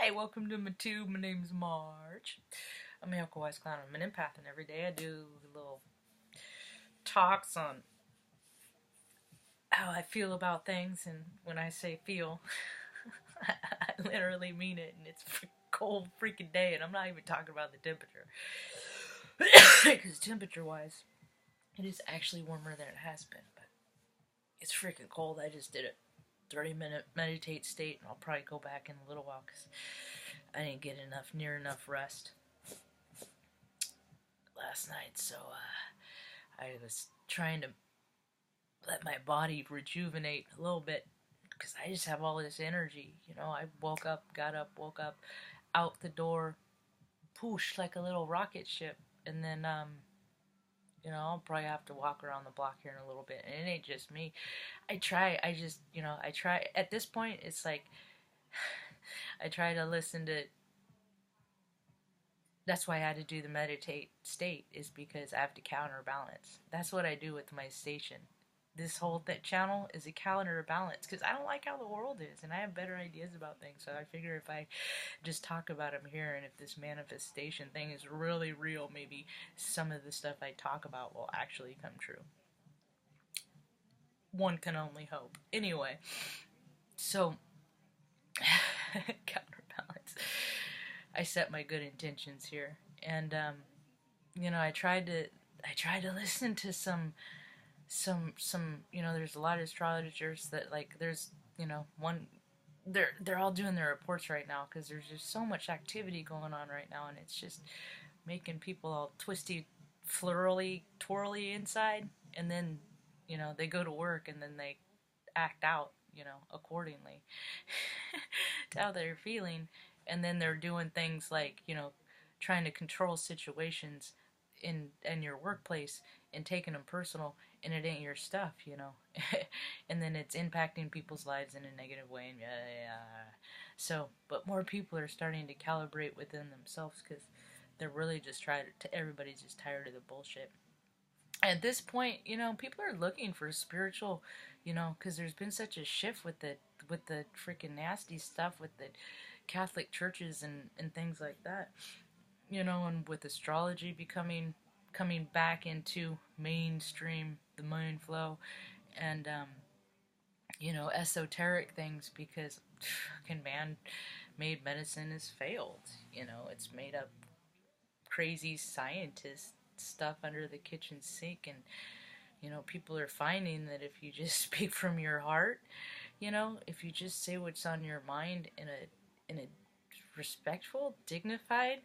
Hi, welcome to my tube. My name's Marge. I'm a Wise Clown. I'm an empath, and every day I do little talks on how I feel about things. And when I say feel, I literally mean it. And it's a cold freaking day, and I'm not even talking about the temperature. Because temperature-wise, it is actually warmer than it has been, but it's freaking cold. I just did a 30-minute meditate state, and I'll probably go back in a little while because I didn't get near enough rest last night, so I was trying to let my body rejuvenate a little bit because I just have all this energy. I woke up, out the door, poosh, like a little rocket ship, and then I'll probably have to walk around the block here in a little bit, and it ain't just me. I try. At this point, it's like I try to listen to. That's why I had to do the meditate state, is because I have to counterbalance. That's what I do with my station. This whole channel is a counterbalance because I don't like how the world is, and I have better ideas about things. So I figure if I just talk about them here, and if this manifestation thing is really real, maybe some of the stuff I talk about will actually come true. One can only hope. Anyway, so counterbalance. I set my good intentions here, and I tried to listen to some. There's a lot of astrologers that there's one. They're all doing their reports right now because there's just so much activity going on right now, and it's just making people all twisty, twirly inside, and then they go to work and then they act out accordingly to how they're feeling, and then they're doing things like trying to control situations in your workplace and taking them personal, and it ain't your stuff, and then it's impacting people's lives in a negative way, and so, but more people are starting to calibrate within themselves because they're really just everybody's just tired of the bullshit. At this point, people are looking for spiritual, because there's been such a shift with the freaking nasty stuff with the Catholic churches and things like that, and with astrology coming back into mainstream, the main flow, and esoteric things, because fucking man-made medicine has failed. It's made up crazy scientist stuff under the kitchen sink, and people are finding that if you just speak from your heart, if you just say what's on your mind in a respectful, dignified,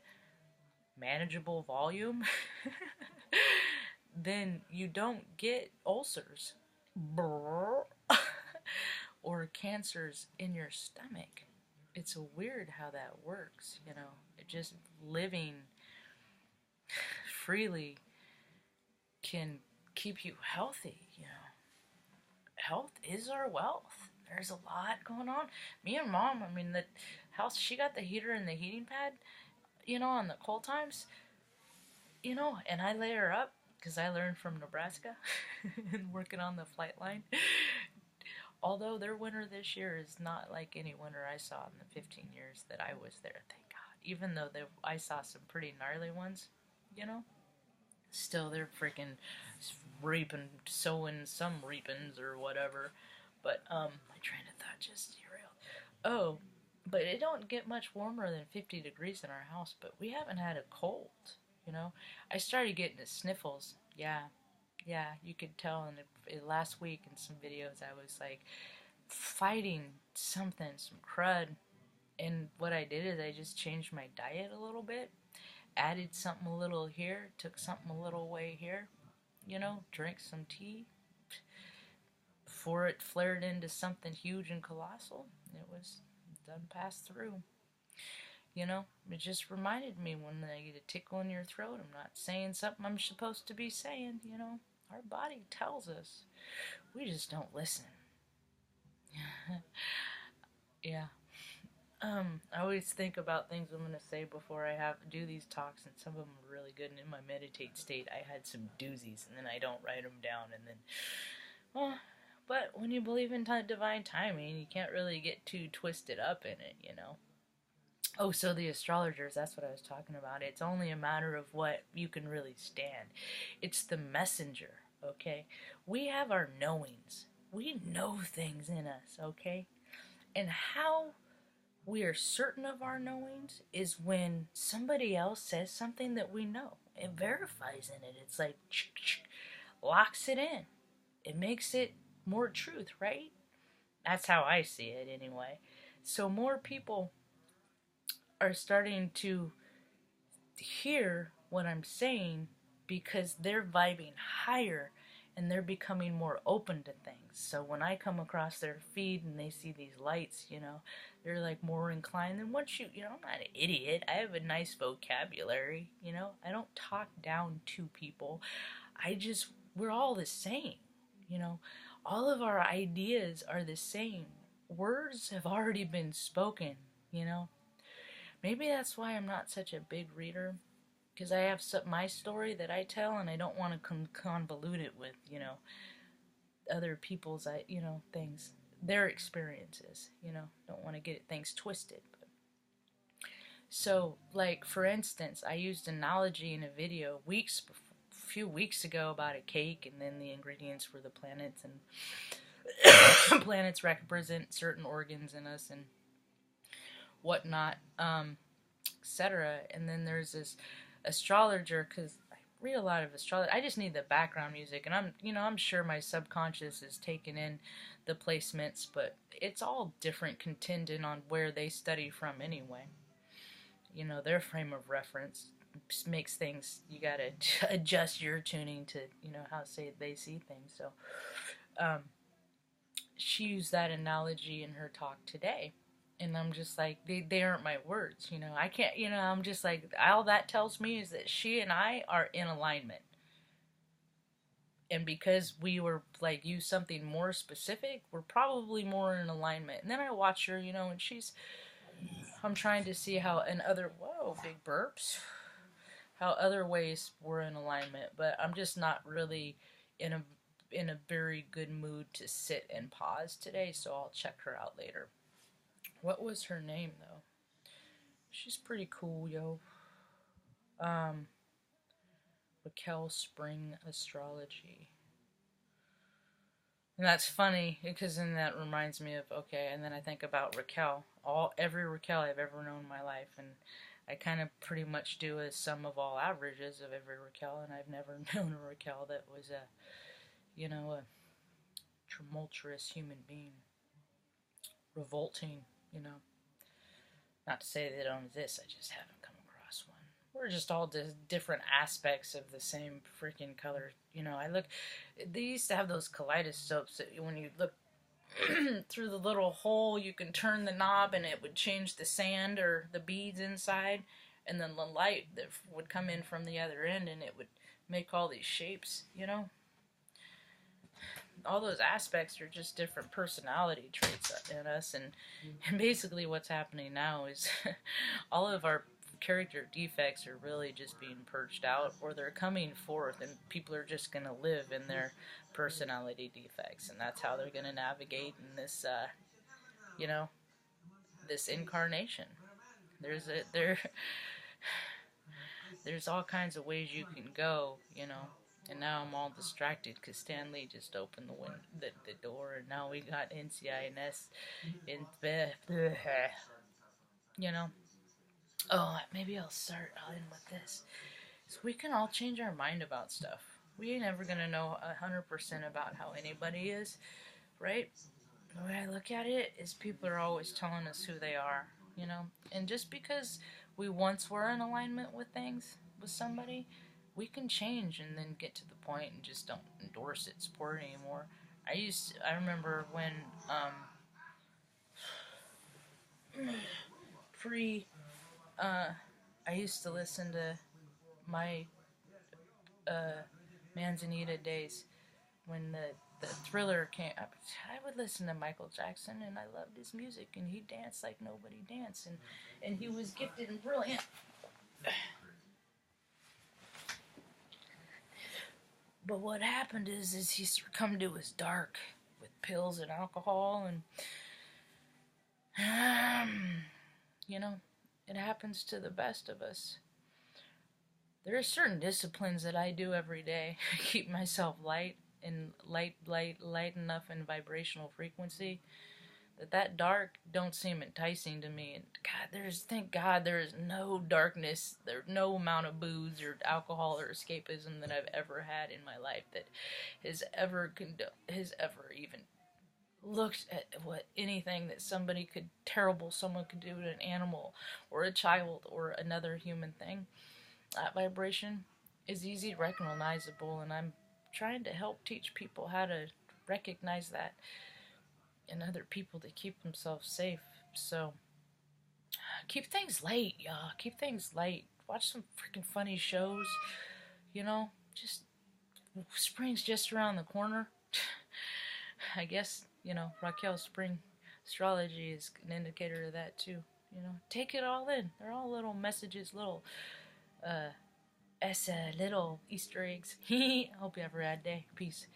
manageable volume, then you don't get ulcers or cancers in your stomach. It's weird how that works, just living freely can keep you healthy. Health is our wealth. There's a lot going on. Me and Mom, the house, she got the heater and the heating pad, on the cold times, and I lay her up because I learned from Nebraska and working on the flight line. Although their winter this year is not like any winter I saw in the 15 years that I was there, thank God. Even though I saw some pretty gnarly ones, still they're freaking sowing some reapings or whatever. But my train of thought just derailed. Oh, but it don't get much warmer than 50 degrees in our house, but we haven't had a cold, I started getting the sniffles. Yeah, you could tell last week in some videos I was like fighting some crud, and what I did is I just changed my diet a little bit, added something a little here, took something a little away here, drank some tea. Before it flared into something huge and colossal, it was done passed through. It just reminded me when I get a tickle in your throat, I'm not saying something I'm supposed to be saying, Our body tells us. We just don't listen. Yeah. I always think about things I'm going to say before I do these talks, and some of them are really good, and in my meditate state, I had some doozies, and then I don't write them down, and then, well, but when you believe in divine timing, you can't really get too twisted up in it, Oh, so the astrologers, that's what I was talking about. It's only a matter of what you can really stand. It's the messenger, okay? We have our knowings. We know things in us, okay? And how we are certain of our knowings is when somebody else says something that we know. It verifies in it. It's like, locks it in. It makes it more truth, right? That's how I see it anyway. So more people are starting to hear what I'm saying because they're vibing higher and they're becoming more open to things. So when I come across their feed and they see these lights, they're like more inclined. And once I'm not an idiot. I have a nice vocabulary, I don't talk down to people. We're all the same, you know. All of our ideas are the same. Words have already been spoken, you know. Maybe that's why I'm not such a big reader, because I have my story that I tell, and I don't want to convolute it with, other people's, things, their experiences, Don't want to get things twisted. So, like, for instance, I used an analogy in a video a few weeks ago about a cake, and then the ingredients were the planets, and planets represent certain organs in us and whatnot, etc. And then there's this astrologer, because I read a lot of astrology. I just need the background music, and I'm sure my subconscious is taking in the placements, but it's all different, contingent on where they study from anyway. Their frame of reference makes things, you gotta adjust your tuning to, how they see things. So, she used that analogy in her talk today. And I'm just like, they aren't my words, I can't, I'm just like, all that tells me is that she and I are in alignment. And because we were, like, use something more specific, we're probably more in alignment. And then I watch her, and I'm trying to see how whoa, big burps, how other ways we're in alignment. But I'm just not really in a very good mood to sit and pause today, so I'll check her out later. What was her name, though? She's pretty cool, yo. Raquel Spring Astrology. And that's funny, because then that reminds me of, okay, and then I think about Raquel. Every Raquel I've ever known in my life, and I kind of pretty much do a sum of all averages of every Raquel, and I've never known a Raquel that was a tumultuous human being. Revolting, Not to say they don't exist, I just haven't come across one. We're just all different aspects of the same freaking color. They used to have those kaleidoscopes that when you look through the little hole, you can turn the knob and it would change the sand or the beads inside, and then the light that would come in from the other end, and it would make all these shapes, All those aspects are just different personality traits in us, and basically what's happening now is all of our character defects are really just being purged out, or they're coming forth, and people are just going to live in their personality defects, and that's how they're going to navigate in this, this incarnation. There's all kinds of ways you can go, And now I'm all distracted because Stanley just opened the door, and now we got NCIS in bed. Oh, maybe I'll end with this. So we can all change our mind about stuff. We ain't ever gonna know 100% about how anybody is, right? The way I look at it is people are always telling us who they are, And just because we once were in alignment with somebody, we can change and then get to the point and just don't endorse it, support it anymore. I remember when, I used to listen to my, Manzanita days when the Thriller came up. I would listen to Michael Jackson, and I loved his music, and he danced like nobody danced, and he was gifted and brilliant. But what happened is he succumbed to his dark with pills and alcohol, and It happens to the best of us. There are certain disciplines that I do every day to keep myself light enough in vibrational frequency that dark don't seem enticing to me. And God, thank God there is no darkness, there's no amount of booze or alcohol or escapism that I've ever had in my life that has ever even looked at what anything that someone could do to an animal or a child or another human thing. That vibration is easy recognizable, and I'm trying to help teach people how to recognize that in other people to keep themselves safe. So keep things light, y'all. Keep things light. Watch some freaking funny shows. Just spring's just around the corner. I guess, Raquel's spring astrology is an indicator of that too. Take it all in. They're all little messages, little little Easter eggs. Hope you have a rad day. Peace.